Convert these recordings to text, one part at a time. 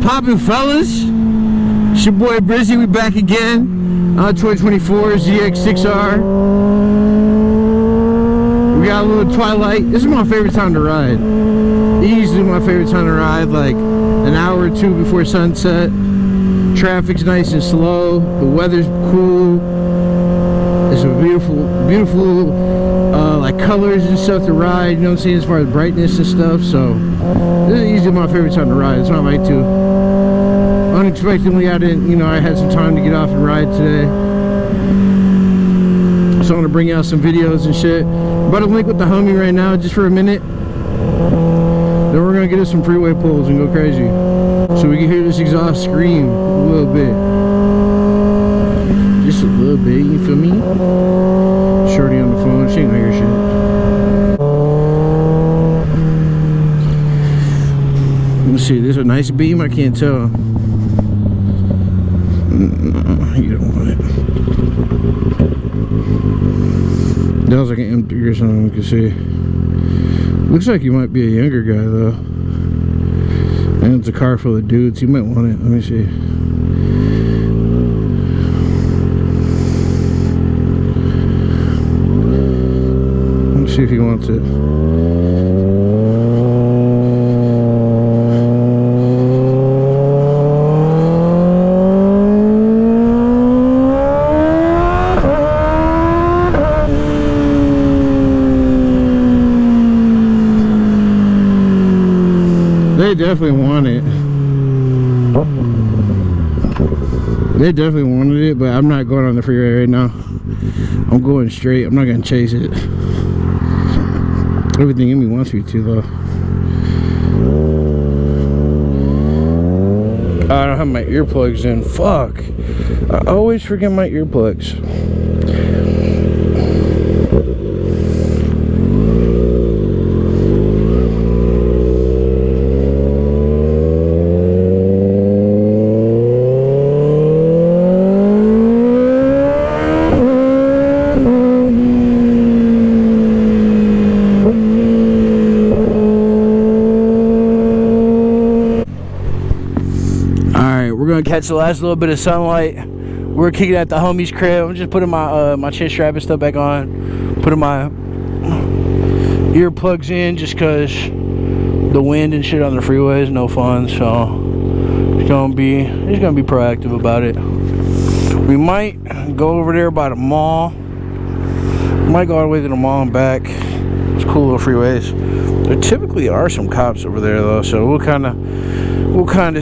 Poppin' fellas, it's your boy Brizzy. We back again on 2024 ZX-6R. We got a little twilight. This is my favorite time to ride. Easily my favorite time to ride, like an hour or two before sunset. Traffic's nice and slow. The weather's cool. It's a beautiful like colors and stuff to ride, you know what I'm saying, as far as brightness and stuff. So this is easily my favorite time to ride. It's not like to. Unexpectedly, I had some time to get off and ride today. So I'm gonna bring out some videos and shit. I'm about to link with the homie right now just for a minute. Then we're gonna get us some freeway pulls and go crazy. So we can hear this exhaust scream a little bit. Just a little bit, you feel me? Shorty on the phone, she ain't gonna hear shit. Let me see, this is a nice beam, I can't tell. No, you don't want it. That was like an M3 or something, you can see. Looks like you might be a younger guy though. And it's a car full of dudes, you might want it. Let me see. Let's see if he wants it. They definitely want it. They definitely wanted it, but I'm not going on the freeway right now. I'm going straight. I'm not gonna chase it. Everything in me wants me to, though. I don't have my earplugs in. Fuck. I always forget my earplugs. Catch the last little bit of sunlight. We're kicking at the homie's crib. I'm just putting my my chin strap and stuff back on, putting my earplugs in just because the wind and shit on the freeway is no fun. So it's gonna be proactive about it. We might go over there by the mall. Might go all the way to the mall and back. It's cool little freeways. There typically are some cops over there though, so we'll kind of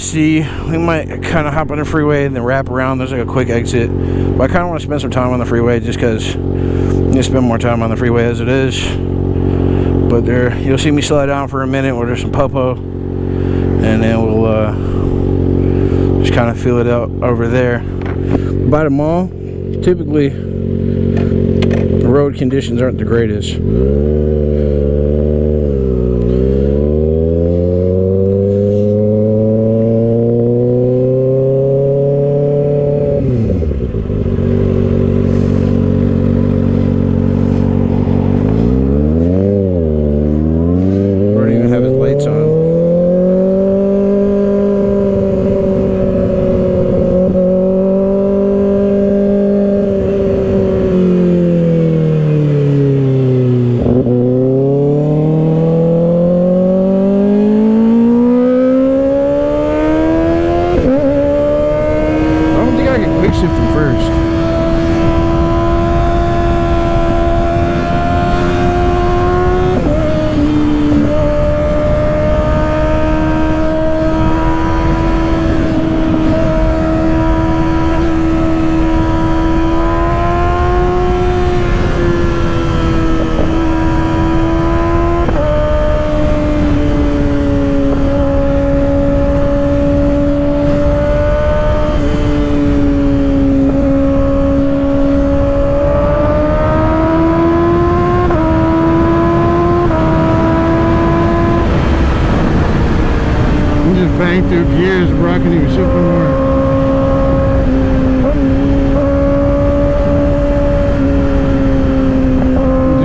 see. We might kind of hop on the freeway and then wrap around. There's like a quick exit, but I kind of want to spend some time on the freeway just because you spend more time on the freeway as it is. But there, you'll see me slide down for a minute where there's some popo, and then we'll just kind of feel it out over there. By the mall, typically the road conditions aren't the greatest. bang through gears, bro. I couldn't even shift no more.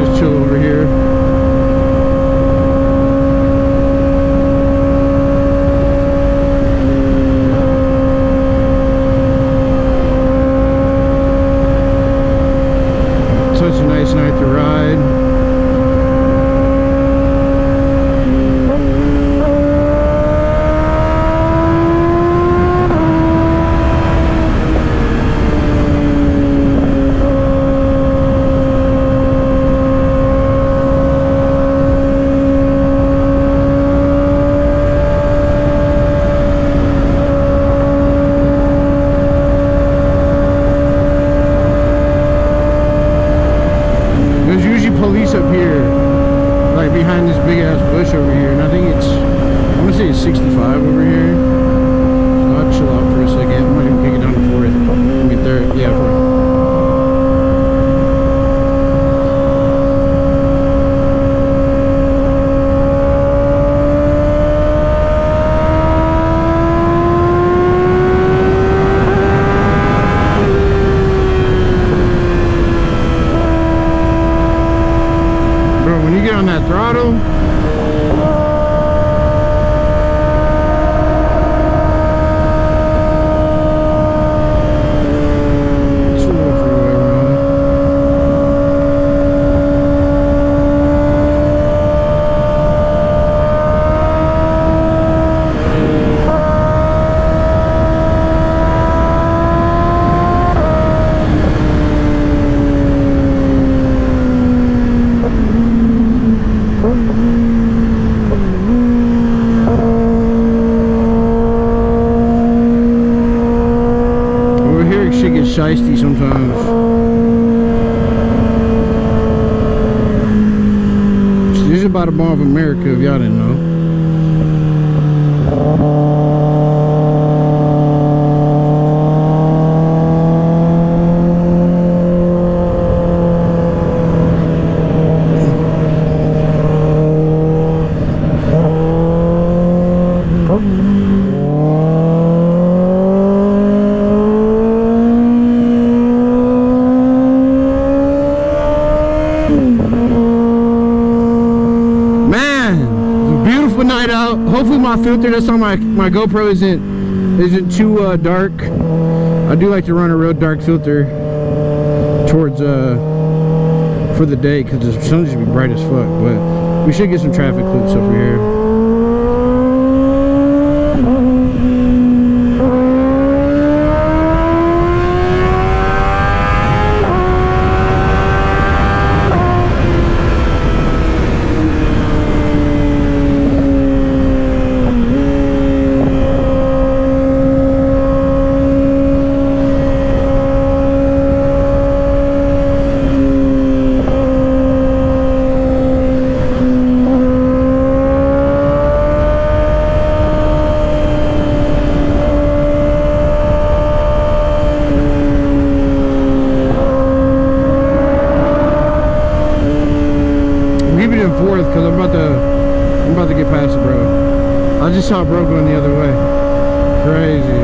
Just chill over here. Such a nice night to ride. Police up here, like behind this big ass bush over here, and I think it's, I want to say it's 65 over here. So I'll chill out for a second. I might even kick it down to 4th. I mean 3rd, yeah, 4th. When you get on that throttle, it's a little freeway, man. Over here, shit gets shiesty sometimes. This is about a Mall of America, if y'all didn't know. Man, beautiful night out. Hopefully my filter that's on my GoPro isn't too dark. I do like to run a real dark filter towards for the day because the sun just be bright as fuck. But we should get some traffic clips over here. In 4th because I'm about to get past bro. I just saw bro going the other way. Crazy.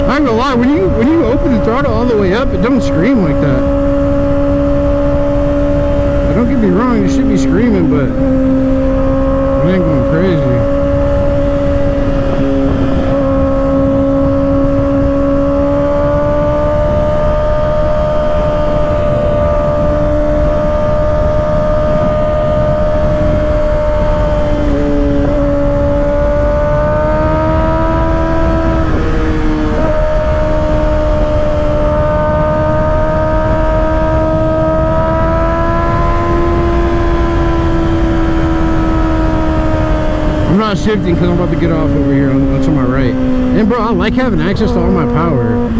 I ain't gonna lie, when you open the throttle all the way up, it don't scream like that. Don't get me wrong, it should be screaming, but it ain't going crazy. not shifting because I'm about to get off over here on to my right. And bro, I like having access to all my power.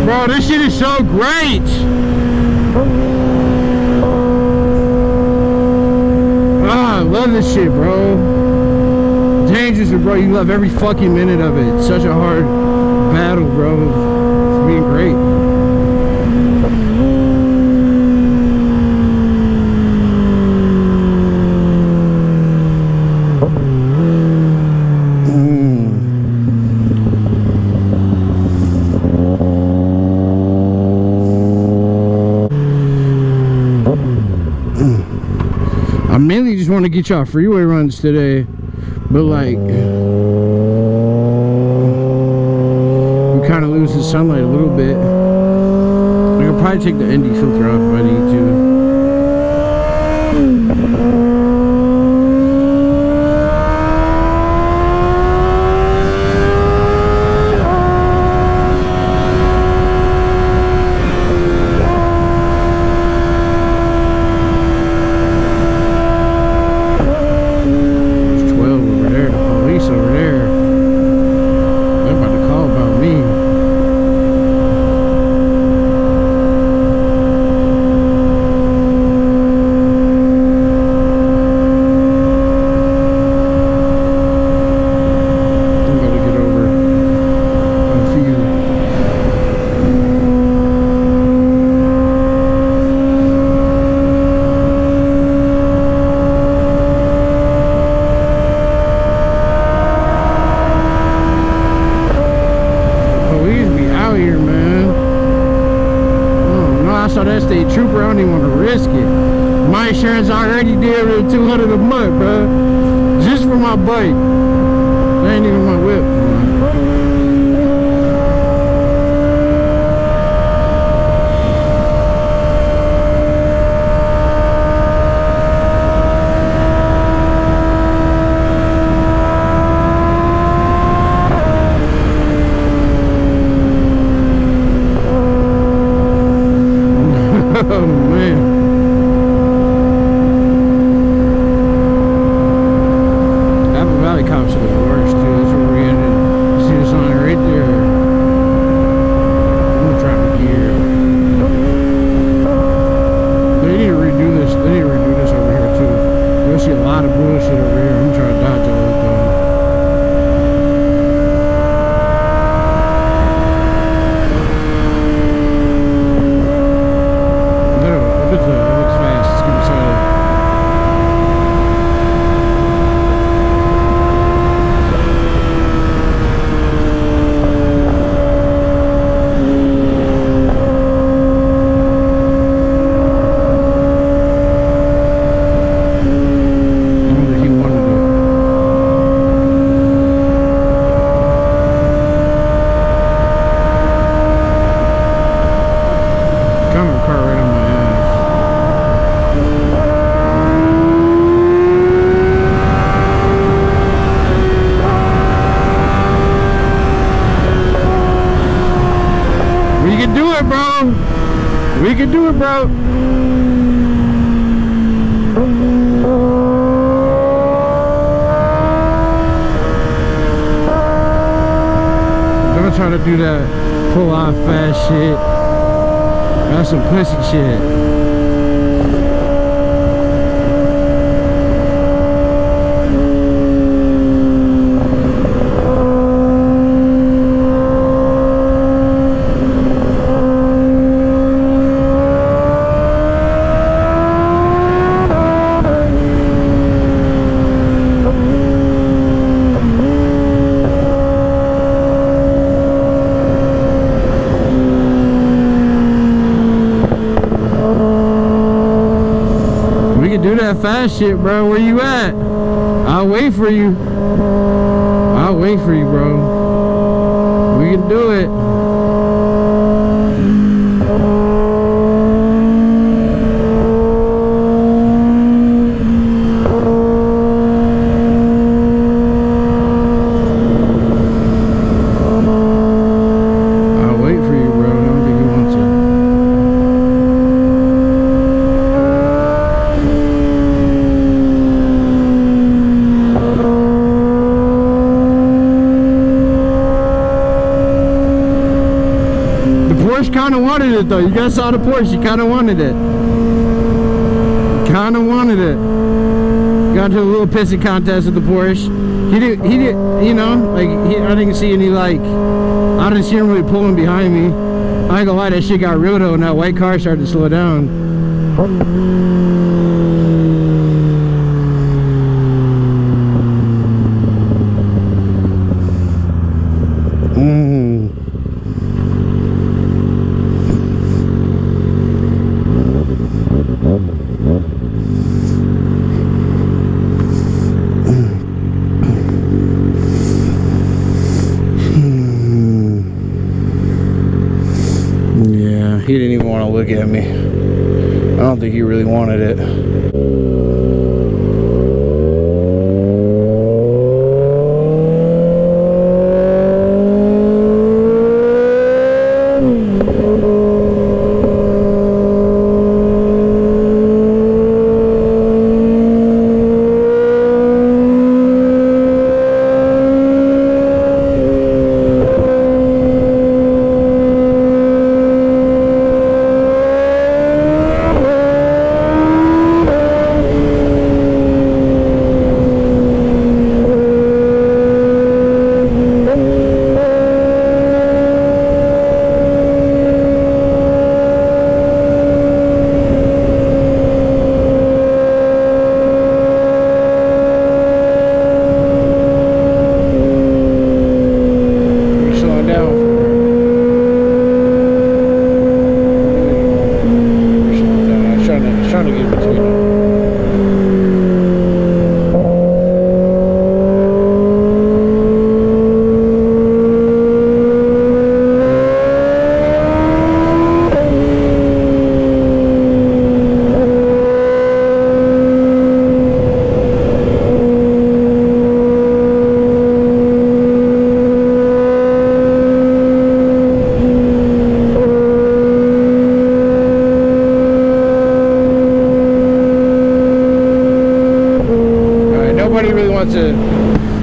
Bro, this shit is so great! Ah, I love this shit, bro. Dangerous, bro. You love every fucking minute of it. It's such a hard battle, bro. It's being great. I mainly just want to get y'all freeway runs today, but like we kind of lose the sunlight a little bit. I could probably take the ND filter off if I need to. State trooper, I don't even want to risk it. My insurance already did $200 a month, bro. Just for my bike. That ain't even my whip. Oh man. Apple Valley cops are the worst too. That's where we're headed. See the sign right there. I'm gonna try to gear. They need to redo this. They need to redo this over here too. You'll see a lot of bullshit over here. I'm trying to dodge all of them. We can do it, bro. Don't try to do that pull off fast shit. That's some pussy shit. that fast shit, bro. Where you at? I'll wait for you. I'll wait for you, bro. We can do it. Kind of wanted it though. You guys saw the Porsche. You kind of wanted it. Kind of wanted it. Got to a little pissing contest with the Porsche. He did. You know, like I didn't see any like. I didn't see him really pulling behind me. I ain't gonna lie, that shit got real though, and that white car started to slow down. He didn't even want to look at me. I don't think he really wanted it.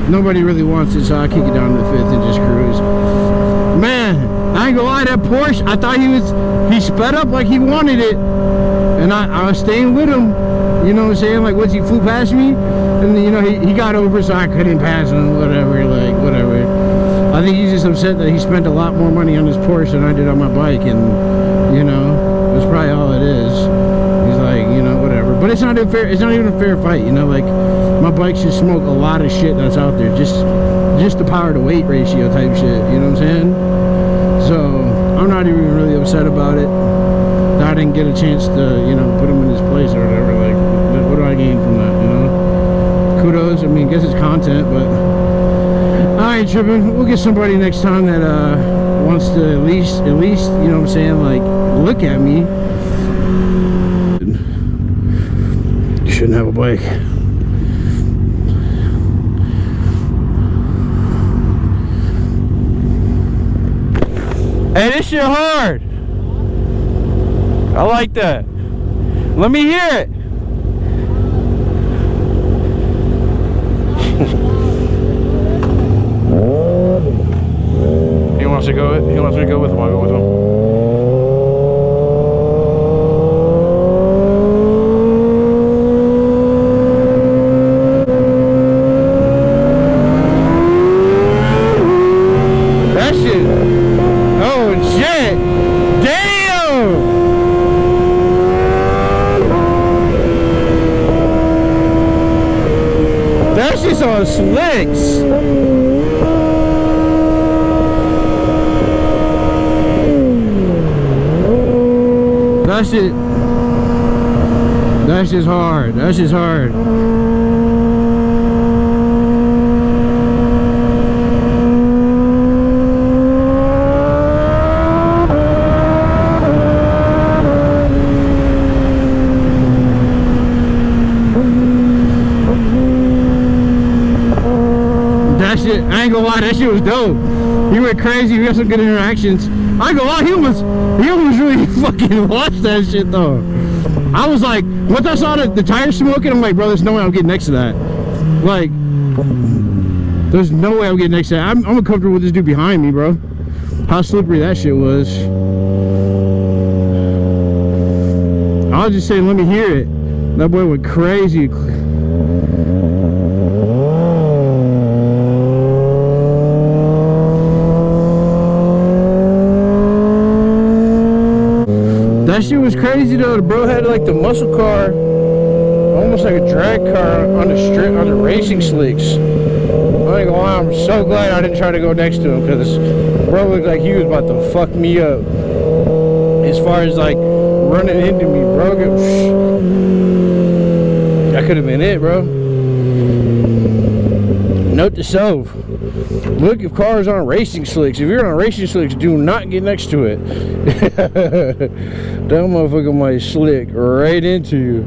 Nobody really wants it, so I kick it down to the 5th and just cruise. Man, I ain't gonna lie, that Porsche, I thought he sped up like he wanted it, and I was staying with him, you know what I'm saying? Like, once he flew past me, and then, you know, he got over, so I couldn't pass him, whatever. I think he's just upset that he spent a lot more money on his Porsche than I did on my bike, and, you know, that's probably all it is. He's like, you know, whatever. But it's not even a fair fight, you know, like, my bike should smoke a lot of shit that's out there, just the power to weight ratio type shit, you know what I'm saying? So I'm not even really upset about it that I didn't get a chance to, you know, put him in his place or whatever. Like, what do I gain from that, you know? Kudos. I mean, I guess it's content, but I ain't tripping. We'll get somebody next time that wants to at least, you know what I'm saying, like, look at me. You shouldn't have a bike. Hey, this shit hard. I like that. Let me hear it. He wants me to go with him. I'll go with him. On slicks. That shit. That's just hard. That's just hard. That shit, I ain't gonna lie, that shit was dope. He went crazy. We got some good interactions. I ain't gonna lie, he almost really fucking watched that shit though. I was like, once I saw the tire smoking, I'm like, bro, there's no way I'm getting next to that. Like, there's no way I'm getting next to that. I'm uncomfortable with this dude behind me, bro. How slippery that shit was. I was just saying, let me hear it. That boy went crazy. That shit was crazy though. The bro had like the muscle car, almost like a drag car on the strip, on the racing slicks. I ain't gonna lie, I'm so glad I didn't try to go next to him, because bro looked like he was about to fuck me up. As far as like running into me, bro. That could have been it, bro. Note to self: look if cars on racing slicks. If you're on racing slicks, do not get next to it. That motherfucker might slick right into you.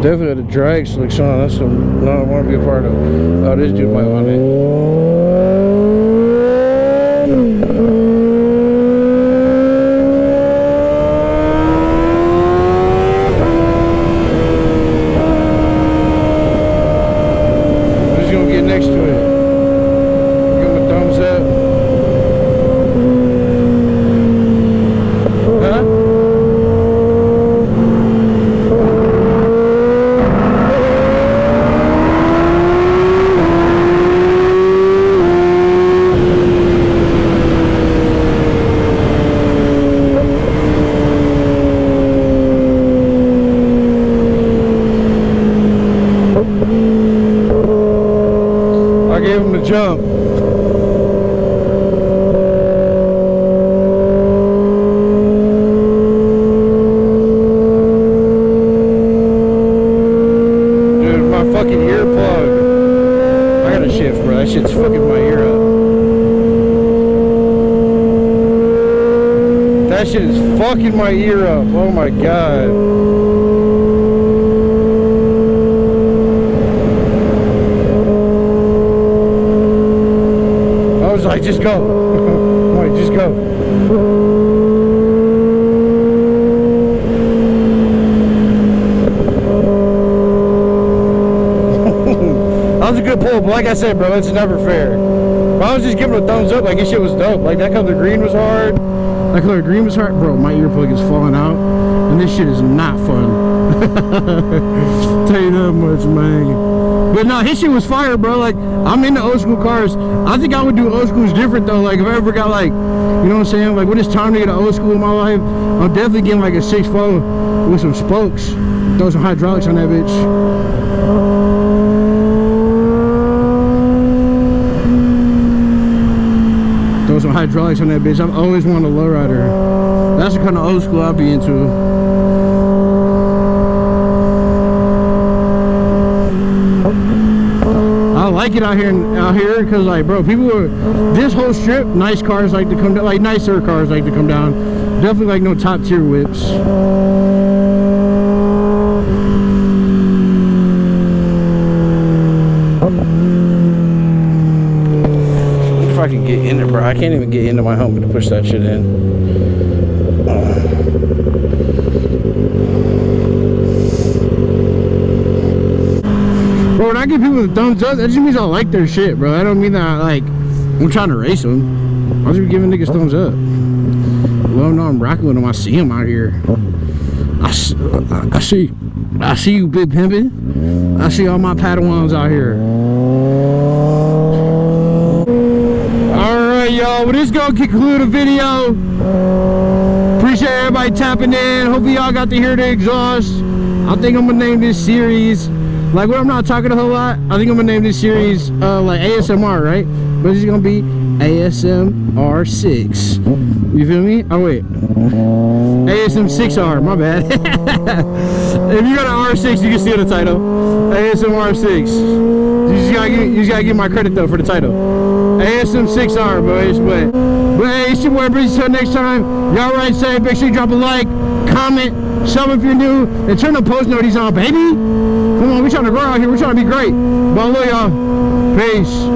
Definitely had a drag slicks on. That's something I don't want to be a part of. Oh, this dude might want it. Jump. Dude, my fucking earplug. I gotta shift, bro. That shit's fucking my ear up. That shit is fucking my ear up. Oh my god. Like, just go. Like, just go. That was a good pull, but like I said, bro, it's never fair. But I was just giving a thumbs up, like this shit was dope. Like that color green was hard. That color green was hard. Bro, my earplug is falling out. And this shit is not fun. Tell you that much, man. But no, his shit was fire, bro. Like, I'm into old school cars. I think I would do old schools different though. Like if I ever got like, you know what I'm saying? Like when it's time to get an old school in my life, I'm definitely getting like a 6.4 with some spokes. Throw some hydraulics on that bitch. Throw some hydraulics on that bitch. I've always wanted a lowrider. That's the kind of old school I'll be into. I like it out here because like, bro, people are, this whole strip, nice cars like to come down, like nicer cars like to come down. Definitely like no top tier whips. If I can get in there, bro. I can't even get into my Hummer to push that shit in. Bro, when I give people the thumbs up, that just means I like their shit, bro. I don't mean that like I'm trying to race them. I'll just be giving niggas thumbs up. Let them know I'm rocking with them. I see them out here. I see you, big pimpin'. I see all my Padawans out here. Alright, y'all. Well, this is gonna conclude the video. Appreciate everybody tapping in. Hopefully y'all got to hear the exhaust. I think I'm gonna name this series Like when I'm not talking a whole lot, I think I'm gonna name this series like ASMR, right? But it's gonna be ASMR 6. You feel me? Oh wait, ASM-6R. My bad. If you go to R6, you can see the title. ASMR 6. You just gotta give my credit though for the title. ASM-6R, boys. But hey, it's your boy Breezy. Till next time, y'all right safe. Make sure you drop a like, comment, sub if you're new, and turn the post notices on, baby. Come on, we trying to grow out here. We're trying to be great. But I love y'all. Peace.